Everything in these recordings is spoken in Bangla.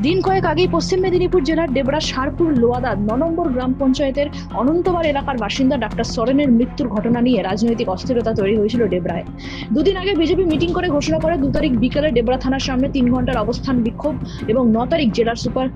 দিন কয়েক আগেই পশ্চিম মেদিনীপুর জেলার ডেবরা সারপুর লোয়াদা ৯ নম্বর গ্রাম পঞ্চায়েতের অনন্তবার এলাকার বাসিন্দা ডাক্তার সরেনের মৃত্যুর ঘটনা নিয়ে রাজনৈতিক অস্থিরতা তৈরি হয়েছিল ডেবরায়। দুদিন আগে বিজেপি মিটিং করে ঘোষণা করে ২ তারিখ বিকেলে ডেবরা থানার সামনে ৩ ঘন্টার অবস্থান বিক্ষোভ এবং ৯ তারিখ জেলার সুপার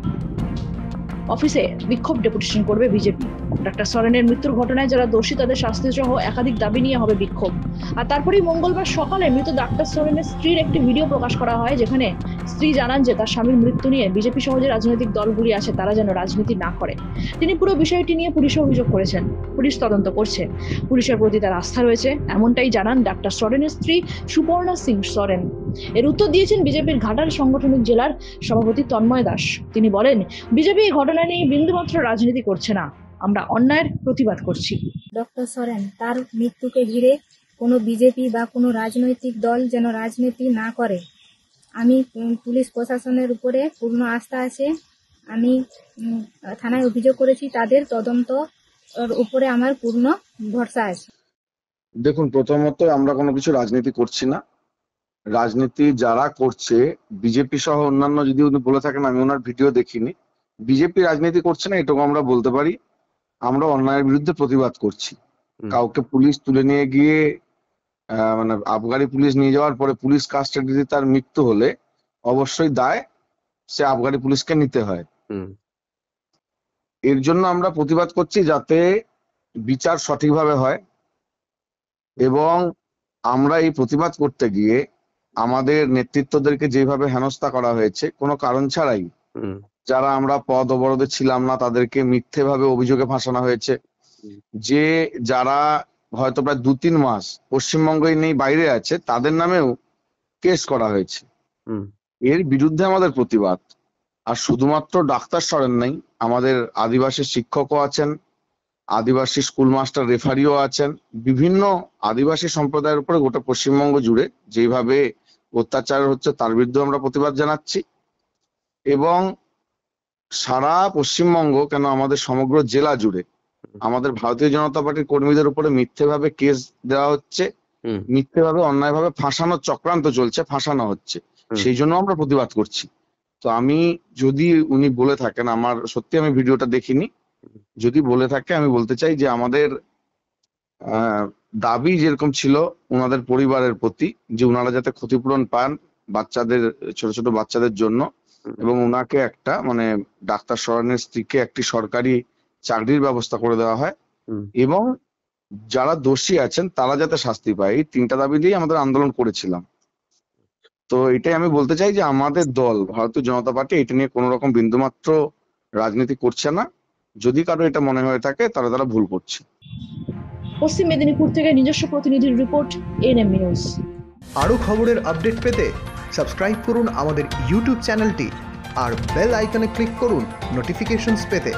অফিসে বিক্ষোভ ডেপুটেশন করবে বিজেপি। ডাক্তার সরেনের মৃত্যুর ঘটনায় যারা দোষী তাদের শাস্তি সহ একাধিক দাবি নিয়ে হবে বিক্ষোভ। আর তারপরেই মঙ্গলবার সকালে মৃত ডাক্তার সরেনের স্ত্রীর একটি ভিডিও প্রকাশ করা হয়, যেখানে স্ত্রী জানান যে তার স্বামীর মৃত্যু নিয়ে বিজেপি সহ যে রাজনৈতিক দলগুলি আছে তারা যেন রাজনীতি না করে। তিনি পুরো বিষয়টি নিয়ে পুলিশে অভিযোগ করেছেন, পুলিশ তদন্ত করছে, পুলিশের প্রতি তার আস্থা রয়েছে, এমনটাই জানান ডাক্তার সরেনের স্ত্রী সুপর্ণা সিং সরেন। এর উত্তর দিয়েছেন বিজেপির ঘাটাল সাংগঠনিক জেলার সভাপতি তন্ময় দাস। তিনি বলেন, বিজেপি এই ঘটনা নিয়ে বিন্দুমাত্র রাজনীতি করছে না, আমরা অন্যায়ের প্রতিবাদ করছি। ডক্টর সরেন তার মৃত্যুকে ঘিরে কোনো বিজেপি বা কোনো রাজনৈতিক দল যেন রাজনীতি না করে। আমি পুলিশ প্রশাসনের উপরে পূর্ণ আস্থা আছে। আমি থানায় অভিযোগ করেছি, তাদের তদন্ত উপরে আমার পূর্ণ ভরসা আছে। দেখুন, প্রথমত আমরা কোনো কিছু রাজনীতি করছি না। রাজনীতি যারা করছে বিজেপি সহ অন্যান্য, যদি উনি বলে থাকেন আমি ওনার ভিডিও দেখিনি, বিজেপি রাজনীতি করছে না এটুকু আমরা বলতে পারি। আমরা অন্যায়ের বিরুদ্ধে প্রতিবাদ করছি। কাউকে পুলিশ তুলে নিয়ে গিয়ে মানে আবগারি পুলিশ নিয়ে যাওয়ার পরে পুলিশ কাস্টাডিতে তার মৃত্যু হলে অবশ্যই দায় সে আবগারি পুলিশকে নিতে হয়। এর জন্য আমরা প্রতিবাদ করছি যাতে বিচার সঠিকভাবে হয়, এবং আমরা এই প্রতিবাদ করতে গিয়ে আমাদের নেতৃত্বদেরকে যেভাবে হেনস্থা করা হয়েছে কোনো কারণ ছাড়াই, যারা আমরা পদ অবরোধে ছিলাম না তাদেরকে মিথ্যেভাবে অভিযোগে ফাঁসানো হয়েছে, যে যারা হয়তো প্রায় ২-৩ মাস পশ্চিমবঙ্গেই নেই বাইরে আছে তাদের নামেও কেস করা হয়েছে। এর বিরুদ্ধে আমাদের প্রতিবাদ। আর শুধুমাত্র ডাক্তার সরেন নাই, আমাদের আদিবাসী শিক্ষকও আছেন, আদিবাসী স্কুল মাস্টার রেফারিও আছেন। বিভিন্ন আদিবাসী সম্প্রদায়ের উপরে গোটা পশ্চিমবঙ্গ জুড়ে যেভাবে অত্যাচার হচ্ছে তার বিরুদ্ধে আমরা প্রতিবাদ জানাচ্ছি, এবং সারা পশ্চিমবঙ্গ কেন আমাদের সমগ্র জেলা জুড়ে আমাদের ভারতীয় জনতা পার্টির কর্মীদের উপরে মিথ্যেভাবে কেস দেওয়া হচ্ছে, মিথ্যেভাবে অন্যায়ভাবে ফাঁসানোর চক্রান্ত চলছে, ফাঁসানো হচ্ছে, সেই জন্য আমরা প্রতিবাদ করছি। তো আমি, যদি উনি বলে থাকেন, আমার সত্যি আমি ভিডিওটা দেখিনি, যদি বলে থাকে আমি বলতে চাই যে আমাদের দাবি যেরকম ছিল ওনাদের পরিবারের প্রতি, যে ওনারা যাতে ক্ষতিপূরণ পান বাচ্চাদের, ছোট ছোট বাচ্চাদের জন্য, এবং ওনাকে একটা মানে ডাক্তার সরেনের স্ত্রীকে একটি সরকারি চাকরির ব্যবস্থা করে দেওয়া হয়, এবং যারা দোষী আছেন তারা যাতে শাস্তি পায়। এই 3টা দাবি দিয়ে আমাদের আন্দোলন করেছিলাম। তো এটাই আমি বলতে চাই যে আমাদের দল ভারতীয় জনতা পার্টি এটা নিয়ে কোনো রকম বিন্দুমাত্র রাজনীতি করছে না। যদি কারো এটা মনে হয়ে থাকে তারা ভুল করছে। পশ্চিম মেদিনীপুর থেকে নিজস্ব প্রতিনিধির রিপোর্ট, এএনএম নিউজ। আরও খবরের আপডেট পেতে সাবস্ক্রাইব করুন আমাদের ইউটিউব চ্যানেলটি আর বেল আইকনে ক্লিক করুন নোটিফিকেশনস পেতে।